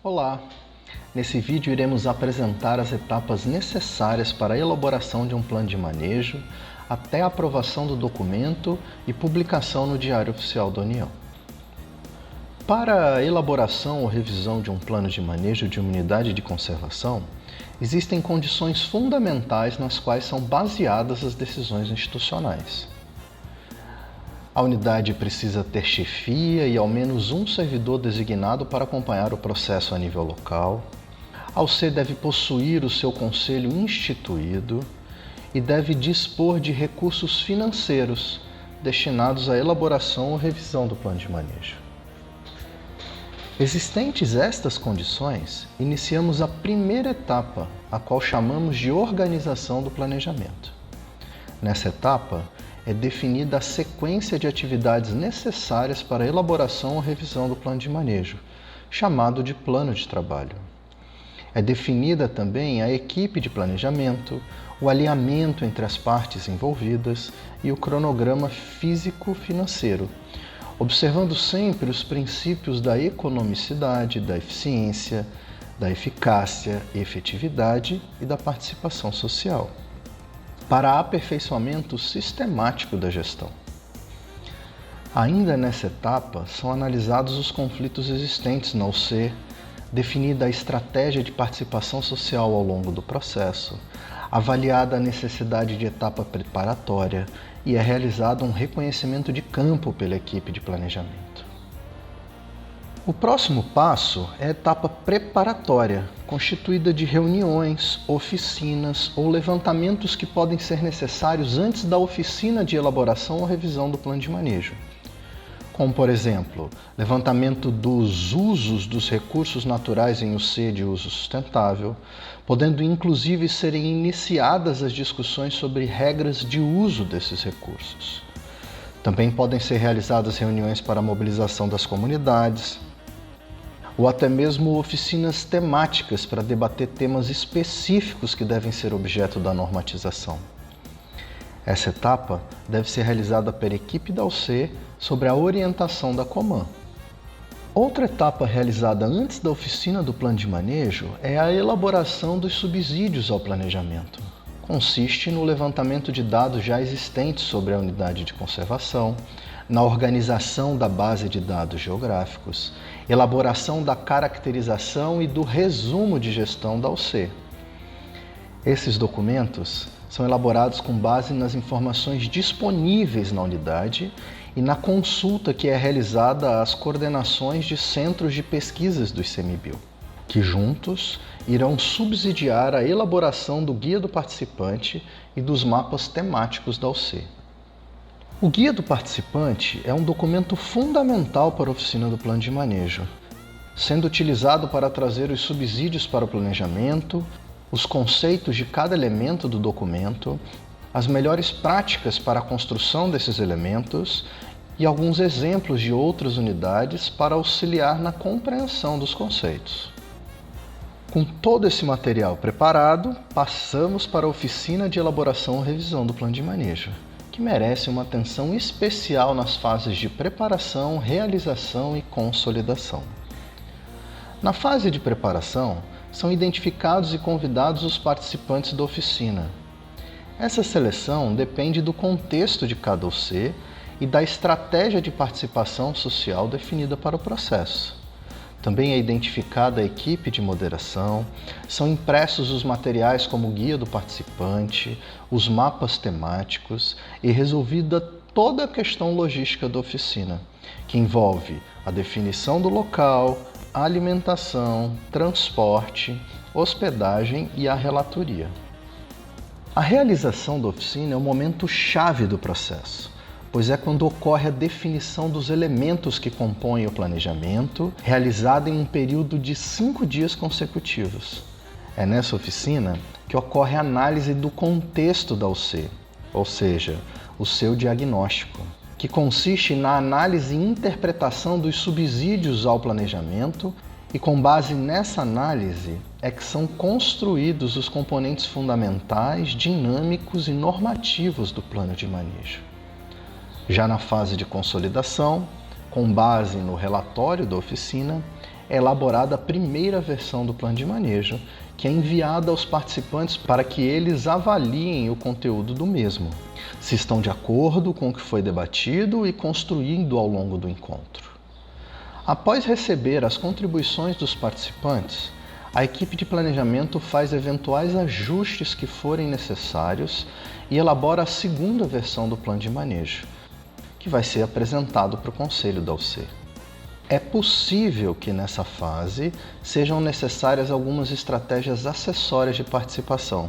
Olá! Nesse vídeo iremos apresentar as etapas necessárias para a elaboração de um plano de manejo até a aprovação do documento e publicação no Diário Oficial da União. Para a elaboração ou revisão de um plano de manejo de uma unidade de conservação, existem condições fundamentais nas quais são baseadas as decisões institucionais. A unidade precisa ter chefia e ao menos um servidor designado para acompanhar o processo a nível local. A UC deve possuir o seu conselho instituído e deve dispor de recursos financeiros destinados à elaboração ou revisão do plano de manejo. Existentes estas condições, iniciamos a primeira etapa, a qual chamamos de organização do planejamento. Nessa etapa, é definida a sequência de atividades necessárias para a elaboração ou revisão do plano de manejo, chamado de plano de trabalho. É definida também a equipe de planejamento, o alinhamento entre as partes envolvidas e o cronograma físico-financeiro, observando sempre os princípios da economicidade, da eficiência, da eficácia, efetividade e da participação social, para aperfeiçoamento sistemático da gestão. Ainda nessa etapa, são analisados os conflitos existentes na UC, definida a estratégia de participação social ao longo do processo, avaliada a necessidade de etapa preparatória e é realizado um reconhecimento de campo pela equipe de planejamento. O próximo passo é a etapa preparatória, constituída de reuniões, oficinas ou levantamentos que podem ser necessários antes da oficina de elaboração ou revisão do plano de manejo. Como, por exemplo, levantamento dos usos dos recursos naturais em UC de uso sustentável, podendo inclusive serem iniciadas as discussões sobre regras de uso desses recursos. Também podem ser realizadas reuniões para a mobilização das comunidades, ou até mesmo oficinas temáticas para debater temas específicos que devem ser objeto da normatização. Essa etapa deve ser realizada pela equipe da UC sobre a orientação da Coman. Outra etapa realizada antes da oficina do plano de manejo é a elaboração dos subsídios ao planejamento. Consiste no levantamento de dados já existentes sobre a unidade de conservação, na organização da base de dados geográficos, elaboração da caracterização e do resumo de gestão da UC. Esses documentos são elaborados com base nas informações disponíveis na unidade e na consulta que é realizada às coordenações de centros de pesquisas do ICMBio, que juntos irão subsidiar a elaboração do Guia do Participante e dos mapas temáticos da UC. O Guia do Participante é um documento fundamental para a oficina do plano de manejo, sendo utilizado para trazer os subsídios para o planejamento, os conceitos de cada elemento do documento, as melhores práticas para a construção desses elementos e alguns exemplos de outras unidades para auxiliar na compreensão dos conceitos. Com todo esse material preparado, passamos para a oficina de elaboração ou revisão do plano de manejo, que merece uma atenção especial nas fases de preparação, realização e consolidação. Na fase de preparação, são identificados e convidados os participantes da oficina. Essa seleção depende do contexto de cada UC e da estratégia de participação social definida para o processo. Também é identificada a equipe de moderação, são impressos os materiais como o Guia do Participante, os mapas temáticos e resolvida toda a questão logística da oficina, que envolve a definição do local, a alimentação, transporte, hospedagem e a relatoria. A realização da oficina é o momento chave do processo, pois é quando ocorre a definição dos elementos que compõem o planejamento, realizada em um período de 5 dias consecutivos. É nessa oficina que ocorre a análise do contexto da UC, ou seja, o seu diagnóstico, que consiste na análise e interpretação dos subsídios ao planejamento e com base nessa análise é que são construídos os componentes fundamentais, dinâmicos e normativos do plano de manejo. Já na fase de consolidação, com base no relatório da oficina, é elaborada a primeira versão do plano de manejo, que é enviada aos participantes para que eles avaliem o conteúdo do mesmo, se estão de acordo com o que foi debatido e construído ao longo do encontro. Após receber as contribuições dos participantes, a equipe de planejamento faz eventuais ajustes que forem necessários e elabora a segunda versão do plano de manejo, que vai ser apresentado para o Conselho da UC. É possível que nessa fase sejam necessárias algumas estratégias acessórias de participação,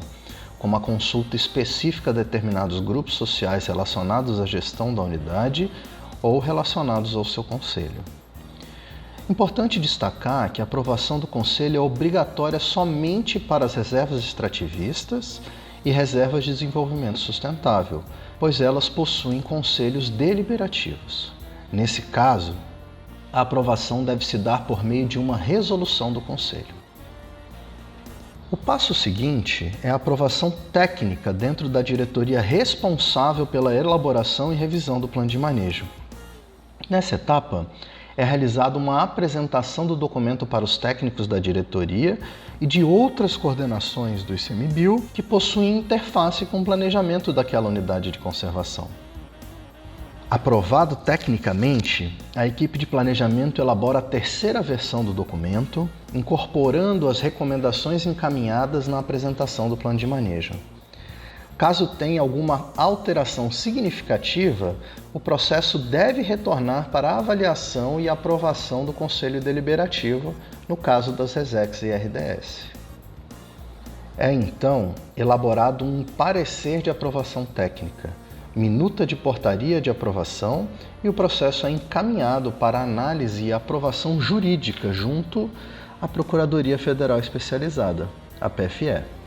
como a consulta específica a determinados grupos sociais relacionados à gestão da unidade ou relacionados ao seu conselho. Importante destacar que a aprovação do Conselho é obrigatória somente para as reservas extrativistas e reservas de desenvolvimento sustentável, pois elas possuem conselhos deliberativos. Nesse caso, a aprovação deve se dar por meio de uma resolução do Conselho. O passo seguinte é a aprovação técnica dentro da diretoria responsável pela elaboração e revisão do plano de manejo. Nessa etapa, é realizada uma apresentação do documento para os técnicos da diretoria e de outras coordenações do ICMBio que possuem interface com o planejamento daquela unidade de conservação. Aprovado tecnicamente, a equipe de planejamento elabora a terceira versão do documento, incorporando as recomendações encaminhadas na apresentação do plano de manejo. Caso tenha alguma alteração significativa, o processo deve retornar para a avaliação e aprovação do Conselho Deliberativo, no caso das RESECs e RDS. É então elaborado um parecer de aprovação técnica, minuta de portaria de aprovação e o processo é encaminhado para análise e aprovação jurídica junto à Procuradoria Federal Especializada, a PFE.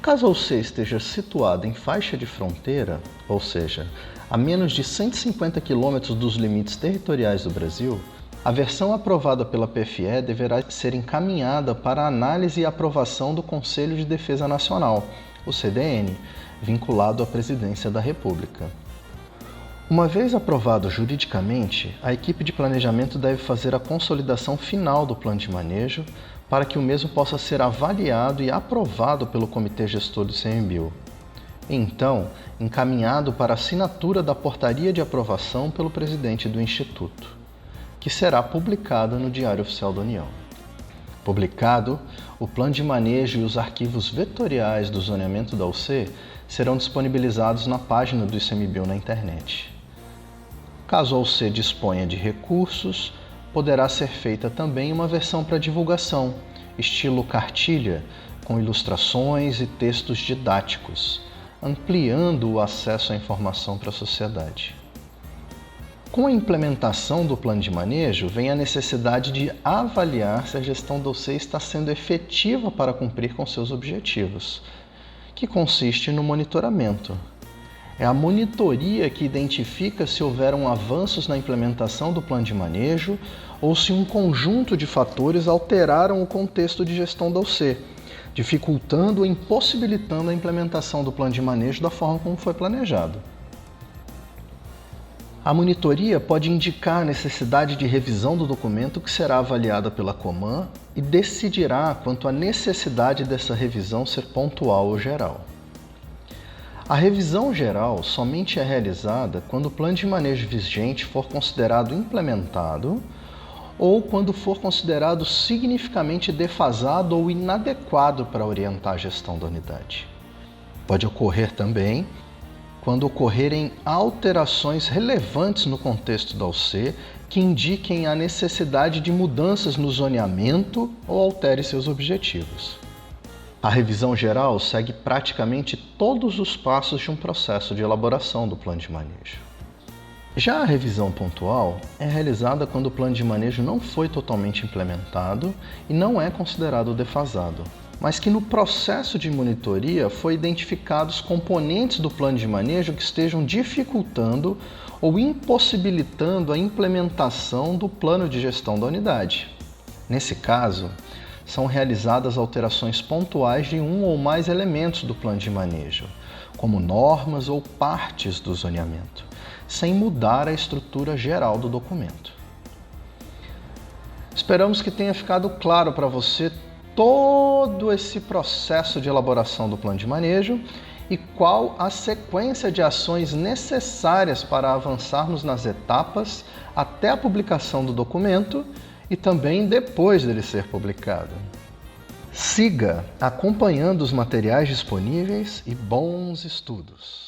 Caso a UC esteja situada em faixa de fronteira, ou seja, a menos de 150 km dos limites territoriais do Brasil, a versão aprovada pela PFE deverá ser encaminhada para análise e aprovação do Conselho de Defesa Nacional, o CDN, vinculado à Presidência da República. Uma vez aprovado juridicamente, a equipe de planejamento deve fazer a consolidação final do plano de manejo para que o mesmo possa ser avaliado e aprovado pelo Comitê Gestor do ICMBio. Então, encaminhado para assinatura da portaria de aprovação pelo presidente do Instituto, que será publicada no Diário Oficial da União. Publicado, o plano de manejo e os arquivos vetoriais do zoneamento da UC serão disponibilizados na página do ICMBio na internet. Caso a UC disponha de recursos, poderá ser feita também uma versão para divulgação, estilo cartilha, com ilustrações e textos didáticos, ampliando o acesso à informação para a sociedade. Com a implementação do plano de manejo, vem a necessidade de avaliar se a gestão da UC está sendo efetiva para cumprir com seus objetivos, que consiste no monitoramento. É a monitoria que identifica se houveram avanços na implementação do plano de manejo ou se um conjunto de fatores alteraram o contexto de gestão da UC, dificultando ou impossibilitando a implementação do plano de manejo da forma como foi planejado. A monitoria pode indicar a necessidade de revisão do documento que será avaliada pela Coman e decidirá quanto à necessidade dessa revisão ser pontual ou geral. A revisão geral somente é realizada quando o plano de manejo vigente for considerado implementado ou quando for considerado significativamente defasado ou inadequado para orientar a gestão da unidade. Pode ocorrer também quando ocorrerem alterações relevantes no contexto da UC que indiquem a necessidade de mudanças no zoneamento ou altere seus objetivos. A revisão geral segue praticamente todos os passos de um processo de elaboração do plano de manejo. Já a revisão pontual é realizada quando o plano de manejo não foi totalmente implementado e não é considerado defasado, mas que no processo de monitoria foi identificados componentes do plano de manejo que estejam dificultando ou impossibilitando a implementação do plano de gestão da unidade. Nesse caso, são realizadas alterações pontuais de um ou mais elementos do plano de manejo, como normas ou partes do zoneamento, sem mudar a estrutura geral do documento. Esperamos que tenha ficado claro para você todo esse processo de elaboração do plano de manejo e qual a sequência de ações necessárias para avançarmos nas etapas até a publicação do documento e também depois dele ser publicado. Siga acompanhando os materiais disponíveis e bons estudos!